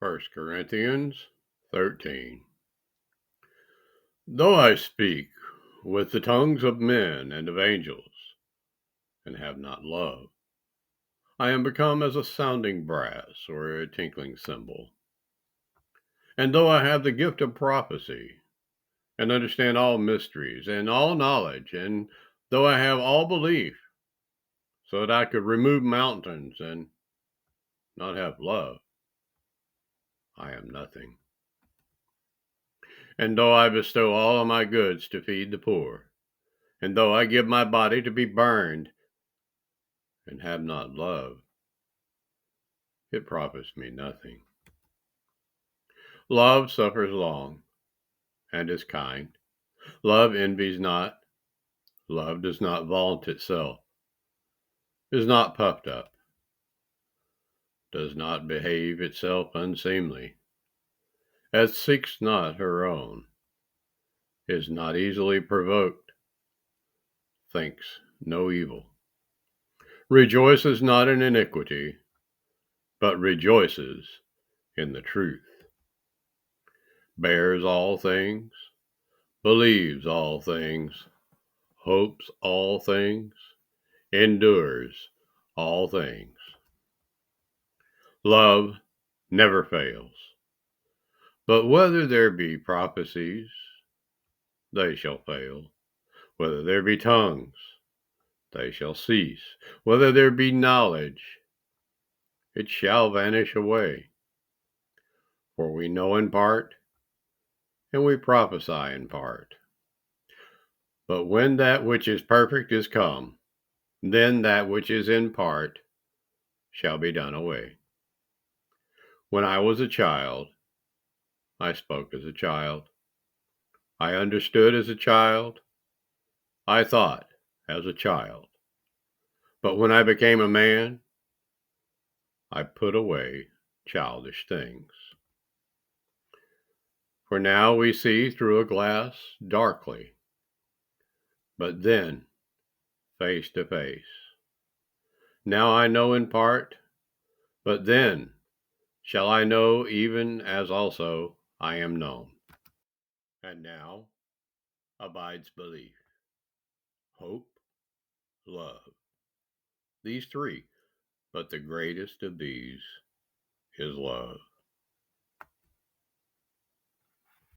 1 Corinthians 13. Though I speak with the tongues of men and of angels, and have not love, I am become as a sounding brass or a tinkling cymbal. And though I have the gift of prophecy, and understand all mysteries and all knowledge, and though I have all belief, so that I could remove mountains and not have love, I am nothing. And though I bestow all of my goods to feed the poor, and though I give my body to be burned, and have not love, it profits me nothing. Love suffers long, and is kind. Love envies not. Love does not vaunt itself, is not puffed up, does not behave itself unseemly, as seeks not her own, is not easily provoked, thinks no evil, rejoices not in iniquity, but rejoices in the truth, bears all things, believes all things, hopes all things, endures all things. Love never fails. But whether there be prophecies, they shall fail. Whether there be tongues, they shall cease. Whether there be knowledge, it shall vanish away. For we know in part, and we prophesy in part. But when that which is perfect is come, then that which is in part shall be done away. When I was a child, I spoke as a child. I understood as a child. I thought as a child. But when I became a man, I put away childish things. For now we see through a glass darkly, but then face to face. Now I know in part, but then shall I know even as also I am known. And now abides belief, hope, love. These three, but the greatest of these is love.